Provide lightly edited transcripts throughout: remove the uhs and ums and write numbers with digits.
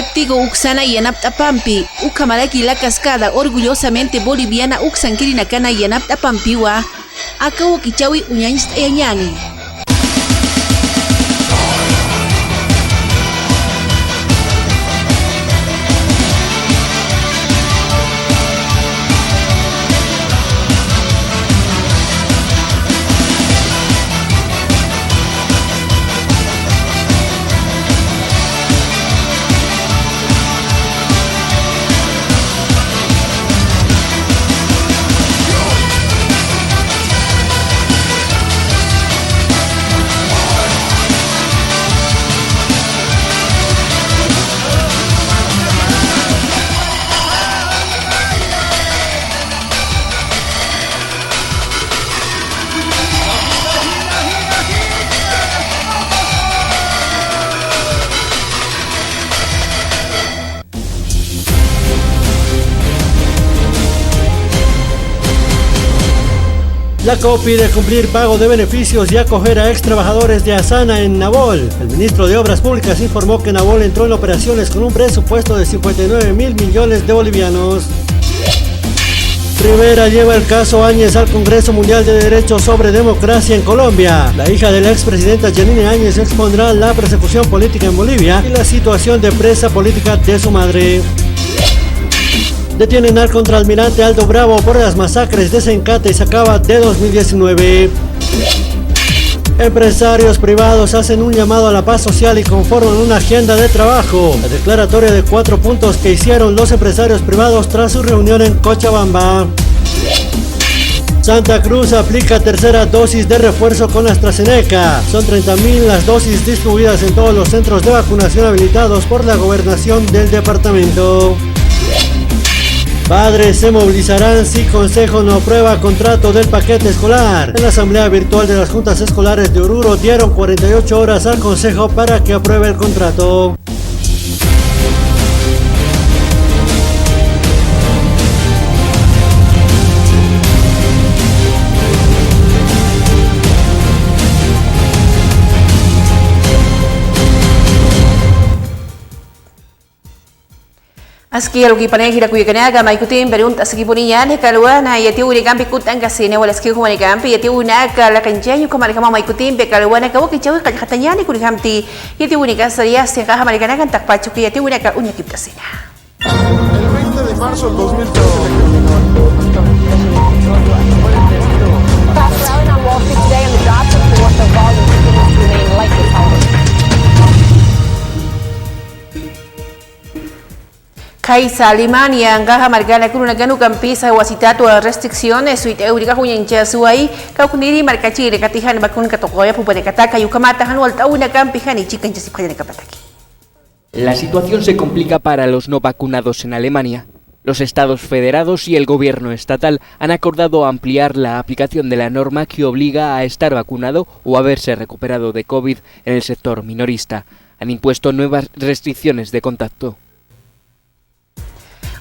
Neptigo Uxana y Yanaptapampi, Ucamalaki la cascada, orgullosamente boliviana Uxanquirinacana y Yanaptapampiwa, Acabo Kichawi Uñanist Eñani. La COP pide cumplir pago de beneficios y acoger a ex trabajadores de Asana en Nabol. El ministro de Obras Públicas informó que Nabol entró en operaciones con un presupuesto de 59.000 millones de bolivianos. Rivera lleva el caso Áñez al Congreso Mundial de Derechos sobre Democracia en Colombia. La hija de la expresidenta Yanine Áñez expondrá la persecución política en Bolivia y la situación de presa política de su madre. Detienen al contraalmirante Aldo Bravo por las masacres de Sencata y Sacaba de 2019. Empresarios privados hacen un llamado a la paz social y conforman una agenda de trabajo. La declaratoria de 4 puntos que hicieron los empresarios privados tras su reunión en Cochabamba. Santa Cruz aplica tercera dosis de refuerzo con AstraZeneca. Son 30.000 las dosis distribuidas en todos los centros de vacunación habilitados por la gobernación del departamento. Padres se movilizarán si Consejo no aprueba contrato del paquete escolar. En la asamblea virtual de las juntas escolares de Oruro dieron 48 horas al Consejo para que apruebe el contrato. Aski alugi panay hira kuya kanaga may kutin perunta aski puniyan hekalwa na yati uri kampi kutang kasine wala aski kumani kampi yati una kala kanjanyo kumani kama may kutin pekalwa na kawaki chawi katanyani kuri kamti yati uni kasaria se kaha mari kanaga takpachu yati una ka unya kiptasina. El 20 de marzo del 2013 Kaisa Alemania ngaha margana kuna ganu kampisa wasitatu restricciones suite eurika hunyancha suai kakuniri markachi rekatihan bakun katokoya pupane kataka yukamatahan waltauna kampihan y chican chasipayane kapataki. La situación se complica para los no vacunados en Alemania. Los estados federados y el gobierno estatal han acordado ampliar la aplicación de la norma que obliga a estar vacunado o haberse recuperado de COVID en el sector minorista. Han impuesto nuevas restricciones de contacto.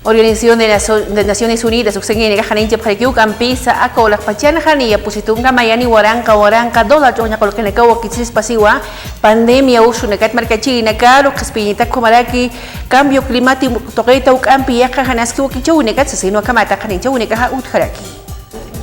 Organización de Naciones Unidas uksengene kahaninche phakiu kampisa ako lakpachana khaniya pusitunga mayani waranka dola chonya kolkene kawa kitsis pasiwa pandemia usunekat markachi nakaro kaspinita komaraki cambio climático toqeita ukampi yakahanaski wakichaunekat sesino kamata khaninche uneka utharaki.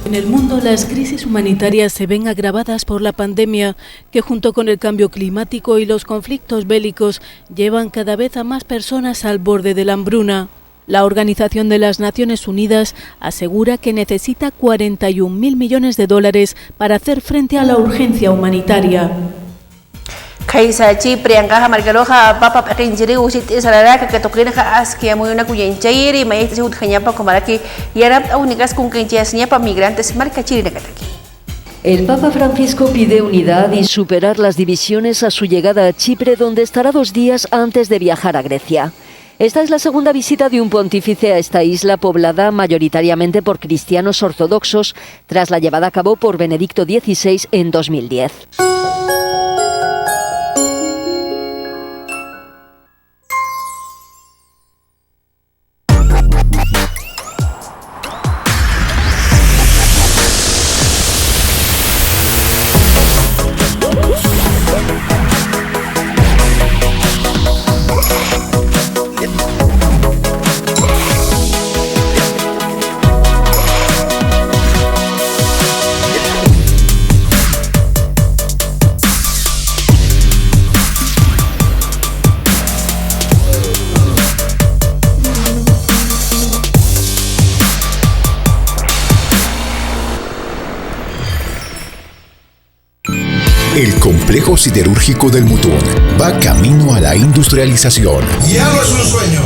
En el mundo, las crisis humanitarias se ven agravadas por la pandemia, que junto con el cambio climático y los conflictos bélicos llevan cada vez a más personas al borde de la hambruna. La Organización de las Naciones Unidas asegura que necesita 41.000 millones de dólares para hacer frente a la urgencia humanitaria. Kaisa Chipre angaha margaloha papa pakinjiri usit isarara que toquina askia muy una cuyenchairi maestra utjanyapa comaraki yarab unigas con quenchasnya para migrantes marcachiri nakataki. El Papa Francisco pide unidad y superar las divisiones a su llegada a Chipre, donde estará 2 días antes de viajar a Grecia. Esta es la segunda visita de un pontífice a esta isla poblada mayoritariamente por cristianos ortodoxos, tras la llevada a cabo por Benedicto XVI en 2010. El complejo siderúrgico del Mutún va camino a la industrialización. Ya no es un sueño,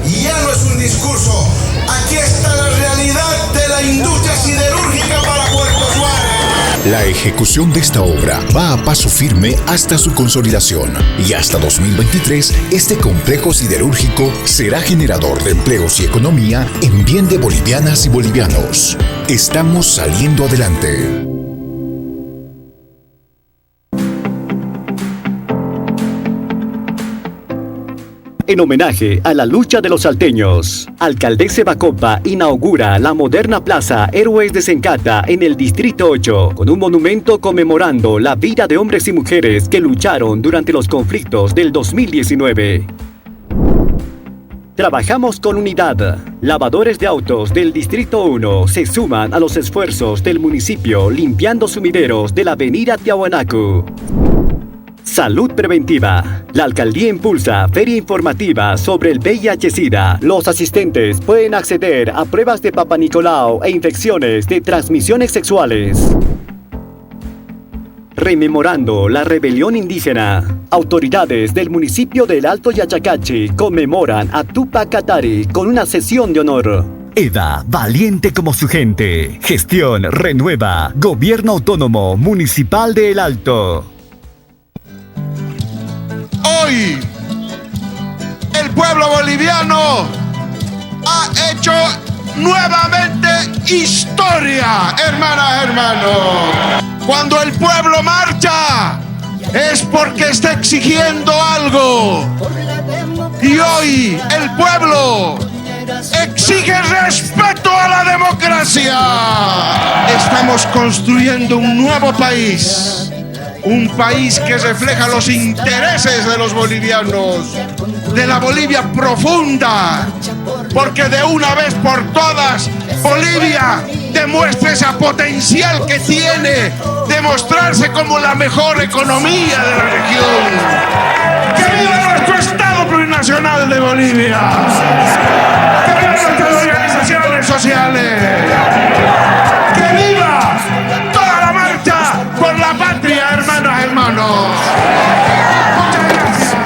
ya no es un discurso. Aquí está la realidad de la industria siderúrgica para Puerto Suárez. La ejecución de esta obra va a paso firme hasta su consolidación y hasta 2023 este complejo siderúrgico será generador de empleos y economía en bien de bolivianas y bolivianos. Estamos saliendo adelante. En homenaje a la lucha de los salteños, Alcaldesa Bacopa inaugura la moderna Plaza Héroes de Sencata en el Distrito 8, con un monumento conmemorando la vida de hombres y mujeres que lucharon durante los conflictos del 2019. Trabajamos con unidad. Lavadores de autos del Distrito 1 se suman a los esfuerzos del municipio limpiando sumideros de la avenida Tiahuanaco. Salud preventiva. La alcaldía impulsa feria informativa sobre el VIH-Sida. Los asistentes pueden acceder a pruebas de Papa Nicolau e infecciones de transmisiones sexuales. Rememorando la rebelión indígena. Autoridades del municipio del Alto Yachacachi conmemoran a Tupac Katari con una sesión de honor. EDA, valiente como su gente. Gestión renueva. Gobierno Autónomo Municipal de El Alto. Hoy, el pueblo boliviano ha hecho nuevamente historia, hermanas, hermanos. Cuando el pueblo marcha, es porque está exigiendo algo. Y hoy el pueblo exige respeto a la democracia. Estamos construyendo un nuevo país. Un país que refleja los intereses de los bolivianos, de la Bolivia profunda, porque de una vez por todas Bolivia demuestra ese potencial que tiene de mostrarse como la mejor economía de la región. ¡Que viva nuestro Estado plurinacional de Bolivia! ¡Que viva nuestras organizaciones sociales! ¡Que viva toda la marcha por la patria, hermanas, hermanos! Muchas gracias.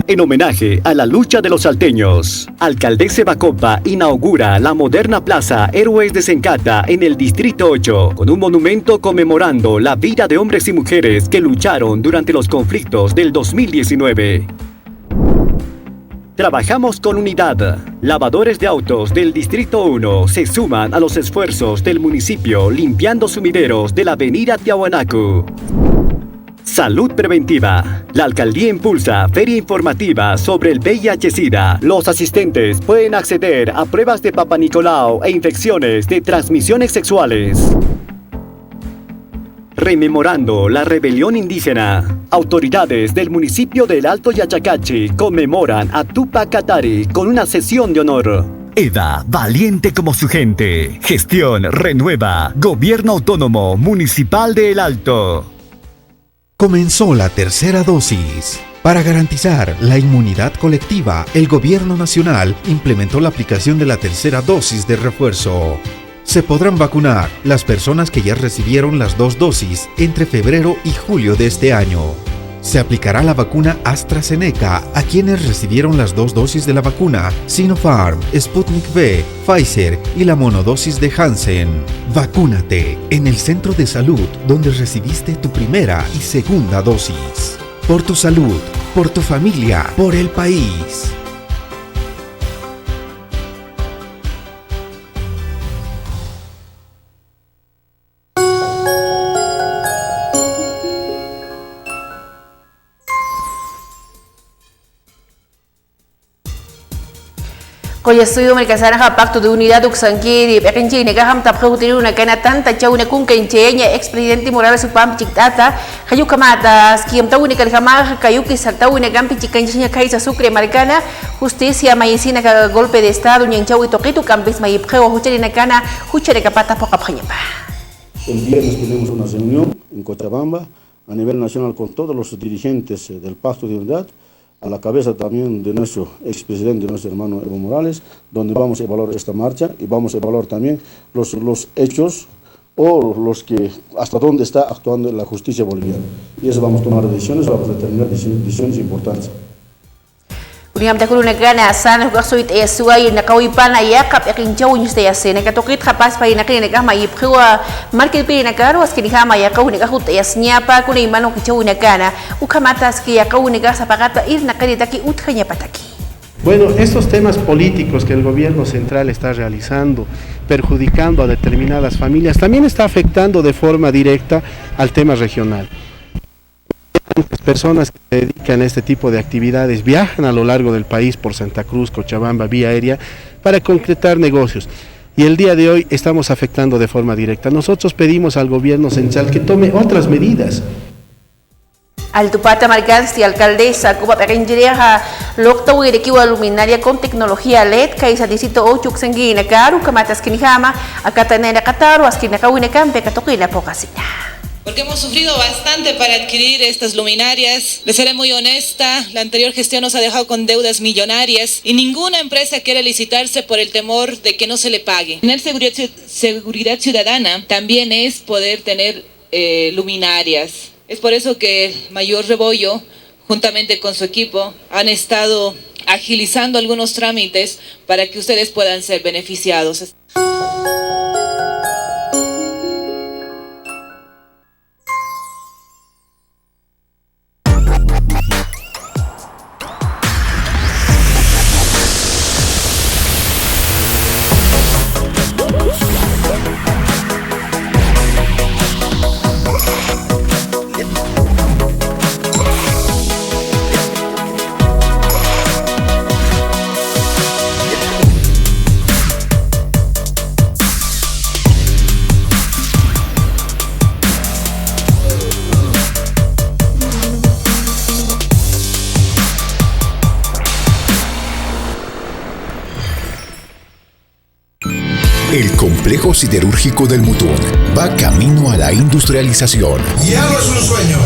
En homenaje a la lucha de los salteños, Alcaldesa Bacopa inaugura la moderna Plaza Héroes de Sencata en el Distrito 8, con un monumento conmemorando la vida de hombres y mujeres que lucharon durante los conflictos del 2019. Trabajamos con unidad. Lavadores de autos del Distrito 1 se suman a los esfuerzos del municipio limpiando sumideros de la avenida Tiahuanaco. Salud preventiva. La alcaldía impulsa feria informativa sobre el VIH-Sida. Los asistentes pueden acceder a pruebas de Papa Nicolau e infecciones de transmisiones sexuales. Rememorando la rebelión indígena. Autoridades del municipio del Alto Yachacachi conmemoran a Tupac Katari con una sesión de honor. EDA, valiente como su gente. Gestión renueva. Gobierno Autónomo Municipal de El Alto. Comenzó la tercera dosis. Para garantizar la inmunidad colectiva, el Gobierno Nacional implementó la aplicación de la tercera dosis de refuerzo. Se podrán vacunar las personas que ya recibieron las 2 dosis entre febrero y julio de este año. Se aplicará la vacuna AstraZeneca a quienes recibieron las 2 dosis de la vacuna Sinopharm, Sputnik V, Pfizer y la monodosis de Janssen. Vacúnate en el centro de salud donde recibiste tu primera y segunda dosis. Por tu salud, por tu familia, por el país. Koya estudio merkasana ha pacto de unidad uxanquiri, pequenchi negaham tapja utiru una cana tanta chau una kun kencheña ex-presidente Morales Upam Chictata, Hayukamata, Skiem Tawini Kalhamar, Kayuki Saltawini Gampi Chicanchiña Kaisa Sucre Marcana, Justicia Mayesina golpe de Estado, Ñanchau y Toquito Campis Mayipjeo, Hucharina Cana, Hucharecapata Pocapañapa. El viernes tuvimos una reunión en Cochabamba a nivel nacional con todos los dirigentes del Pacto de Unidad a la cabeza también de nuestro expresidente, nuestro hermano Evo Morales, donde vamos a evaluar esta marcha y vamos a evaluar también los hechos o los que hasta dónde está actuando la justicia boliviana. Y eso vamos a tomar decisiones, vamos a determinar decisiones importantes. Uliam takulu negana sana gasuit esuai nakawipana yakap yakinjaw nyuste yase nakatokit kapas pa inakli nakama yipkhwa market pi nakaro askini kama yakaw nakahut yasnya pa kuna imano kichaw nakana ukamata aski yakaw nakasa pakata ir nakaditaki utkanya pataki. Bueno, estos temas políticos que el gobierno central está realizando, perjudicando a determinadas familias, también está afectando de forma directa al tema regional. Las personas que se dedican a este tipo de actividades viajan a lo largo del país por Santa Cruz, Cochabamba, vía aérea, para concretar negocios. Y el día de hoy estamos afectando de forma directa. Nosotros pedimos al gobierno central que tome otras medidas. Altupata Margansti, alcaldesa, Cuba Pequenjereja, Loctawi de Kiwa Luminaria con tecnología LED, Kaisa Distrito 8 Xenguina, Karu, Kamatas Kinihama, Akatanena Kataru, Askinakawine Campe, Katokina, Pocasina. Porque hemos sufrido bastante para adquirir estas luminarias. Les seré muy honesta, la anterior gestión nos ha dejado con deudas millonarias y ninguna empresa quiere licitarse por el temor de que no se le pague. Tener seguridad ciudadana también es poder tener luminarias. Es por eso que el mayor Rebollo, juntamente con su equipo, han estado agilizando algunos trámites para que ustedes puedan ser beneficiados. El complejo siderúrgico del Mutún va camino a la industrialización. Ya no es un sueño,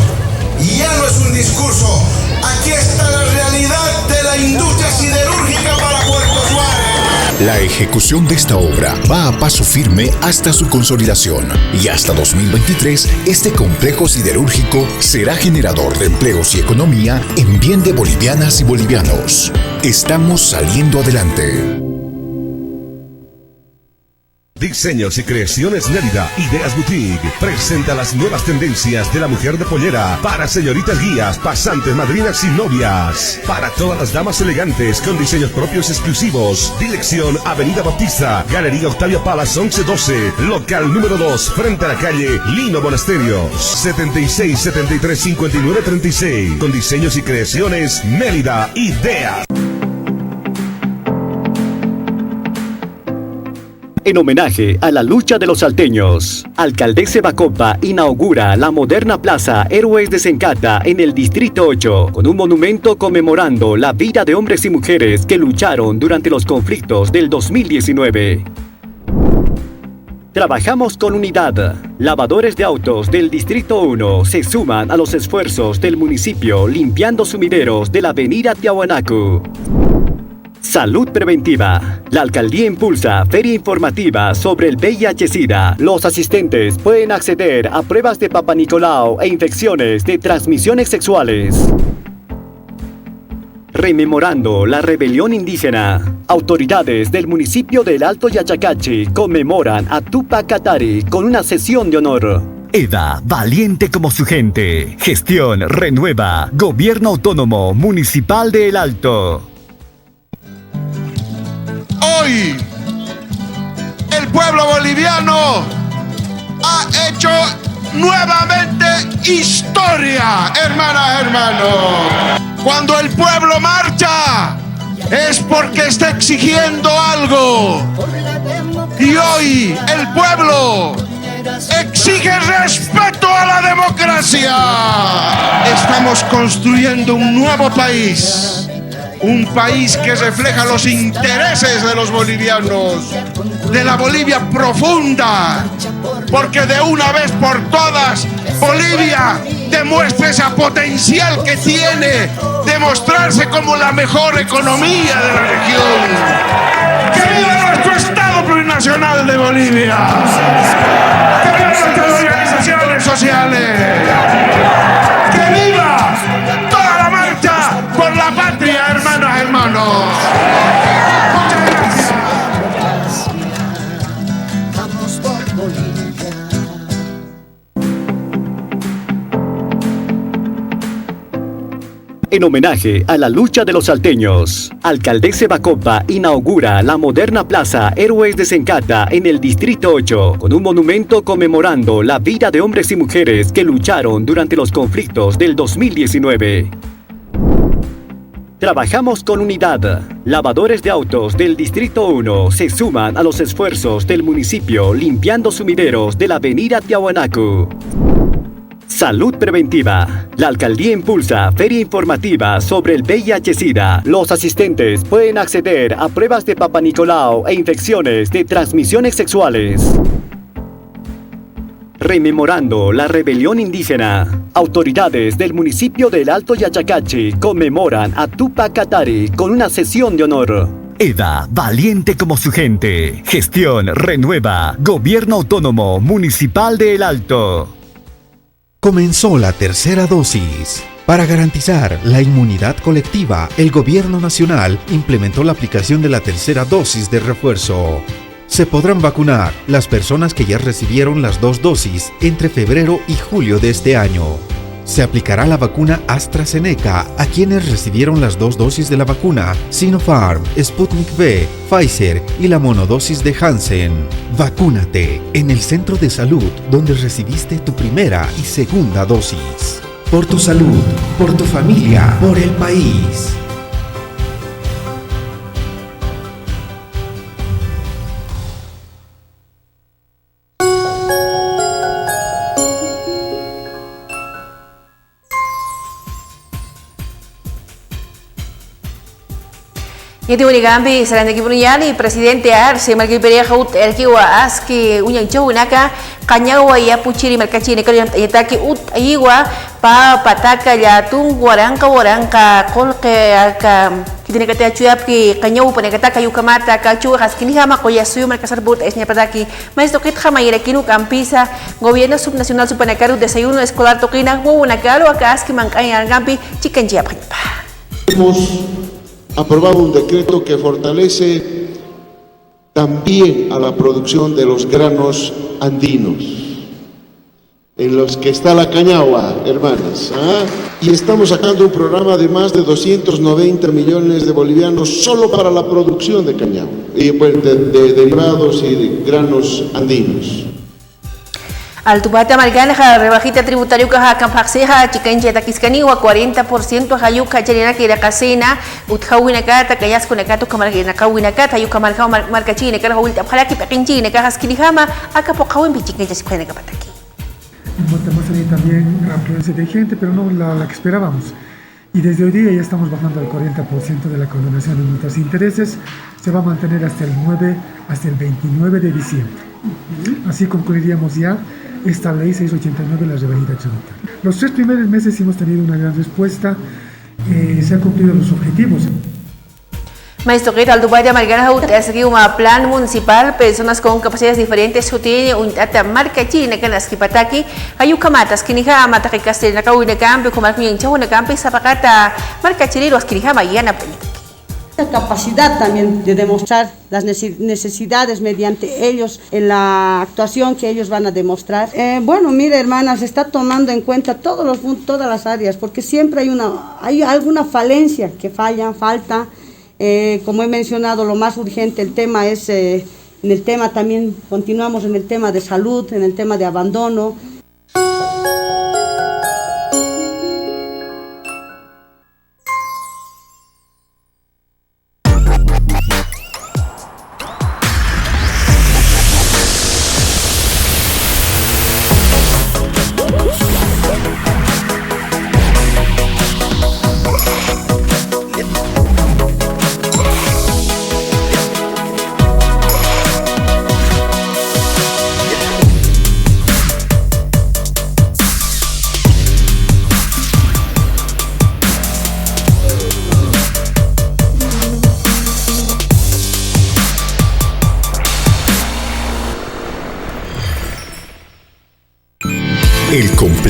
ya no es un discurso. Aquí está la realidad de la industria siderúrgica para Puerto Suárez. La ejecución de esta obra va a paso firme hasta su consolidación y hasta 2023 este complejo siderúrgico será generador de empleos y economía en bien de bolivianas y bolivianos. Estamos saliendo adelante. Diseños y creaciones Mérida, Ideas Boutique, presenta las nuevas tendencias de la mujer de pollera para señoritas guías, pasantes, madrinas y novias. Para todas las damas elegantes con diseños propios exclusivos. Dirección Avenida Bautista, Galería Octavia Palas 1112, local número 2, frente a la calle Lino Monasterios, 76 73 59 36. Con diseños y creaciones Mérida, Ideas. En homenaje a la lucha de los salteños, Alcaldesa Bacopa inaugura la moderna Plaza Héroes de Sencata en el Distrito 8, con un monumento conmemorando la vida de hombres y mujeres que lucharon durante los conflictos del 2019. Trabajamos con unidad. Lavadores de autos del Distrito 1 se suman a los esfuerzos del municipio limpiando sumideros de la avenida Tiahuanaco. Salud preventiva. La alcaldía impulsa feria informativa sobre el VIH-Sida. Los asistentes pueden acceder a pruebas de Papa Nicolau e infecciones de transmisiones sexuales. Rememorando la rebelión indígena. Autoridades del municipio del Alto Yachacachi conmemoran a Tupac Katari con una sesión de honor. EDA, valiente como su gente. Gestión renueva. Gobierno Autónomo Municipal de El Alto. Hoy el pueblo boliviano ha hecho nuevamente historia, hermanas, hermanos. Cuando el pueblo marcha es porque está exigiendo algo. Y hoy el pueblo exige respeto a la democracia. Estamos construyendo un nuevo país. Un país que refleja los intereses de los bolivianos, de la Bolivia profunda, porque de una vez por todas, Bolivia demuestre ese potencial que tiene de mostrarse como la mejor economía de la región. ¡Que viva nuestro Estado plurinacional de Bolivia! ¡Que viva nuestras organizaciones sociales! ¡Que viva toda la marcha por la patria, hermanos! Muchas gracias. En homenaje a la lucha de los salteños, Alcaldesa Bacopa inaugura la moderna Plaza Héroes de Sencata en el Distrito 8, con un monumento conmemorando la vida de hombres y mujeres que lucharon durante los conflictos del 2019. Trabajamos con unidad. Lavadores de autos del Distrito 1 se suman a los esfuerzos del municipio limpiando sumideros de la avenida Tiahuanaco. Salud preventiva. La alcaldía impulsa feria informativa sobre el VIH-Sida. Los asistentes pueden acceder a pruebas de Papa Nicolau e infecciones de transmisiones sexuales. Rememorando la rebelión indígena. Autoridades del municipio del Alto Yachacachi conmemoran a Tupac Katari con una sesión de honor. EDA, valiente como su gente. Gestión renueva. Gobierno Autónomo Municipal de El Alto. Comenzó la tercera dosis. Para garantizar la inmunidad colectiva, el Gobierno Nacional implementó la aplicación de la tercera dosis de refuerzo. Se podrán vacunar las personas que ya recibieron las 2 dosis entre febrero y julio de este año. Se aplicará la vacuna AstraZeneca a quienes recibieron las 2 dosis de la vacuna Sinopharm, Sputnik V, Pfizer y la monodosis de Janssen. Vacúnate en el centro de salud donde recibiste tu primera y segunda dosis. Por tu salud, por tu familia, por el país. Yati Unigambi, Sarandaki Bunyani, presidente Arce, Malkiperia Haut, Erkiwa, Aski, Unyan Chowinaka, Kanyawa, Yapuchiri, Malkachini, Yataki Ut, Ayigua, Pataka, Yatung, Waranka, Kolke, Kitinekata Chuapki, Kanyaw, Panekataka, Yukamata, Kachu, Haskinihama, Koyasu, Malkasarbut, Esnapataki, Maestro Kithama, Irakinu, Campisa, Gobierno Subnacional Supanacaru, Desayuno Escolar Tokina, Wunakaro, Akaski, Mankaya, Gampi, Chicken Chiapanipa. Hemos aprobado un decreto que fortalece también a la producción de los granos andinos, en los que está la cañagua, hermanas. Y estamos sacando un programa de más de 290 millones de bolivianos solo para la producción de cañagua, y pues de derivados y de granos andinos. Altubata Margana, rebajita tributario Caja Campaxeja, Chicancha Taquiscaniwa, 40% Hayuka Charina Kirakasena, Uthawinakata, Kayaskunakato, Kamarginakawinakata, Yuka Marcao Marcachine, Carahulta Palaki, Pakinchine, Cajas Kirihama, Acapocawin, Chicancha Squenacapataki. Hemos tenido también una afluencia de gente, pero no la que esperábamos. Y desde hoy día ya estamos bajando al 40% de la condonación de nuestros intereses. Se va a mantener hasta el 29 de diciembre. Así concluiríamos ya esta ley 689, la rebajita absoluta. Los 3 primeros meses hemos tenido una gran respuesta, se han cumplido los objetivos. Maestro que tal Dubai de Margana es aquí un plan municipal, personas con capacidades diferentes, su tiene un tata marca china que las kipataki, ayukamatas que nija mata que castel na kawin cambio como algún hincha una campi zapacata marca chile los que nija mañana capacidad también de demostrar las necesidades mediante ellos en la actuación que ellos van a demostrar. Bueno, mire hermanas, se está tomando en cuenta todas las áreas, porque siempre hay alguna falencia que falta. Como he mencionado, lo más urgente, el tema es, en el tema también continuamos en el tema de salud, en el tema de abandono.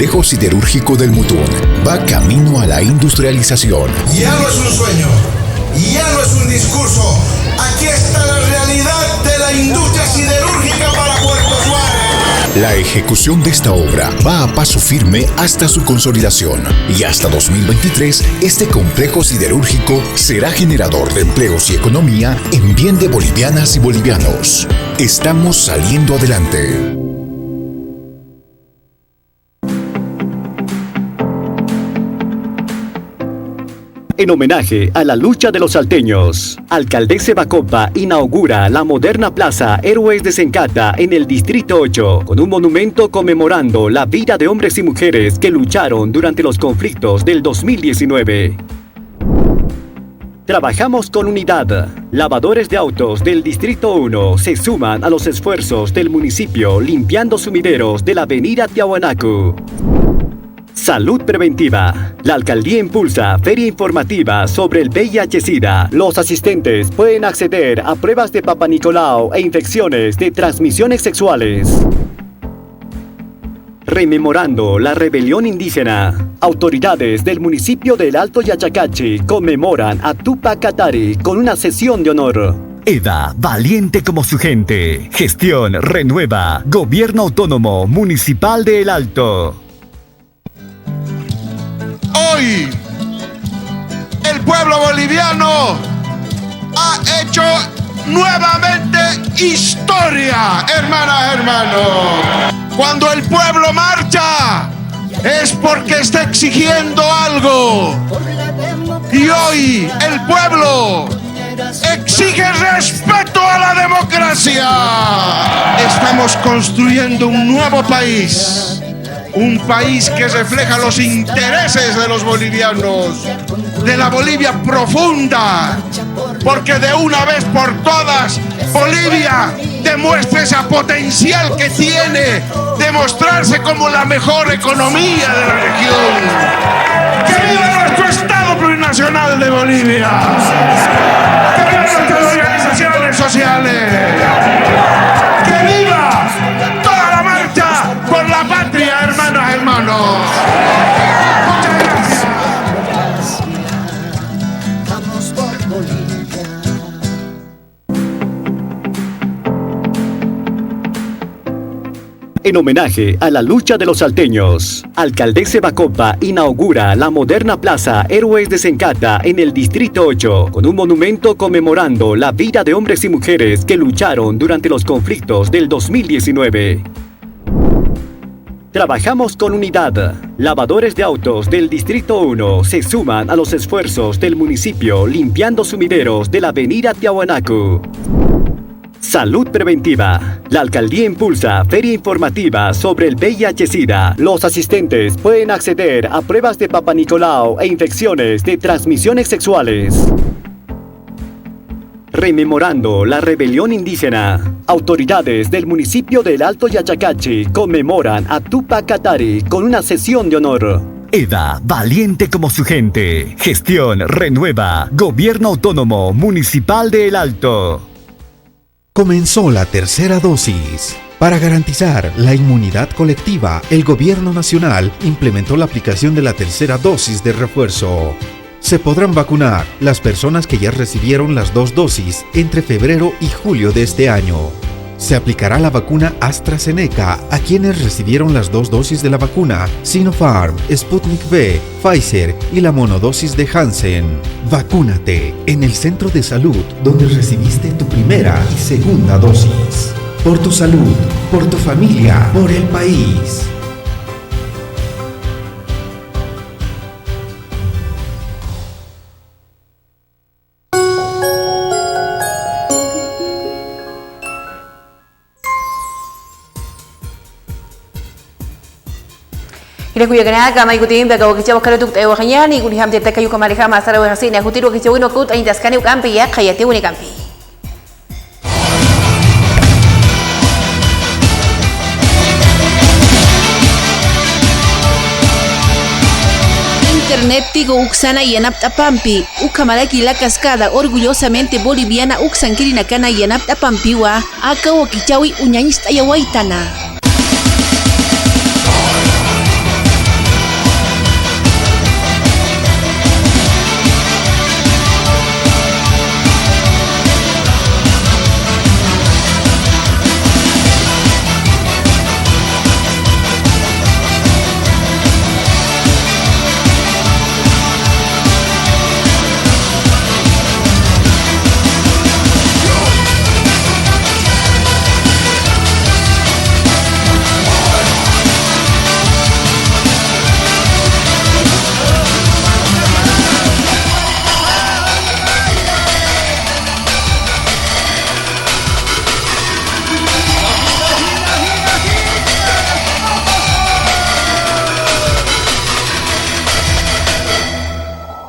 complejo siderúrgico del Mutún va camino a la industrialización. Ya no es un sueño, ya no es un discurso. Aquí está la realidad de la industria siderúrgica para Puerto Suárez. La ejecución de esta obra va a paso firme hasta su consolidación y hasta 2023 este complejo siderúrgico será generador de empleos y economía en bien de bolivianas y bolivianos. Estamos saliendo adelante. En homenaje a la lucha de los salteños, Alcaldesa Bacopa inaugura la moderna Plaza Héroes de Sencata en el Distrito 8, con un monumento conmemorando la vida de hombres y mujeres que lucharon durante los conflictos del 2019. Trabajamos con unidad. Lavadores de autos del Distrito 1 se suman a los esfuerzos del municipio limpiando sumideros de la avenida Tiahuanaco. Salud preventiva. La alcaldía impulsa feria informativa sobre el VIH-Sida. Los asistentes pueden acceder a pruebas de Papa Nicolau e infecciones de transmisiones sexuales. Rememorando la rebelión indígena. Autoridades del municipio del Alto Yachacachi conmemoran a Tupac Katari con una sesión de honor. EDA, valiente como su gente. Gestión renueva. Gobierno Autónomo Municipal de El Alto. Hoy, el pueblo boliviano ha hecho nuevamente historia, hermanas, hermanos. Cuando el pueblo marcha, es porque está exigiendo algo. Y hoy, el pueblo exige respeto a la democracia. Estamos construyendo un nuevo país. Un país que refleja los intereses de los bolivianos, de la Bolivia profunda, porque de una vez por todas Bolivia demuestra ese potencial que tiene de mostrarse como la mejor economía de la región. ¡Que viva nuestro Estado plurinacional de Bolivia! ¡Que viva nuestras organizaciones sociales! ¡Que viva toda la marcha por la patria, hermanas, hermanos! Muchas gracias. Vamos por Bolivia. En homenaje a la lucha de los salteños, Alcaldesa Bacopa inaugura la moderna Plaza Héroes de Sencata en el Distrito 8, con un monumento conmemorando la vida de hombres y mujeres que lucharon durante los conflictos del 2019. Trabajamos con unidad. Lavadores de autos del Distrito 1 se suman a los esfuerzos del municipio limpiando sumideros de la avenida Tiahuanaco. Salud preventiva. La alcaldía impulsa feria informativa sobre el VIH-Sida. Los asistentes pueden acceder a pruebas de Papa Nicolau e infecciones de transmisiones sexuales. Rememorando la rebelión indígena. Autoridades del municipio del Alto Yachacachi conmemoran a Tupac Katari con una sesión de honor. EDA, valiente como su gente. Gestión renueva. Gobierno Autónomo Municipal de El Alto. Comenzó la tercera dosis. Para garantizar la inmunidad colectiva, el Gobierno Nacional implementó la aplicación de la tercera dosis de refuerzo. Se podrán vacunar las personas que ya recibieron las 2 dosis entre febrero y julio de este año. Se aplicará la vacuna AstraZeneca a quienes recibieron las 2 dosis de la vacuna Sinopharm, Sputnik V, Pfizer y la monodosis de Janssen. Vacúnate en el centro de salud donde recibiste tu primera y segunda dosis. Por tu salud, por tu familia, por el país. Kira kuya kana kama ikutin baga wakicha wakara tuk tayo wakanyani kuni hamte takayu kamari kama asara wakasini akutir wakicha wino kut ayin taskani ukampi ya khayati wini kampi. Internet tigo uksana yanapta pampi ukamaraki la cascada orgullosamente boliviana uksankiri nakana yanapta pampiwa aka wakichawi uñañista yawaitana.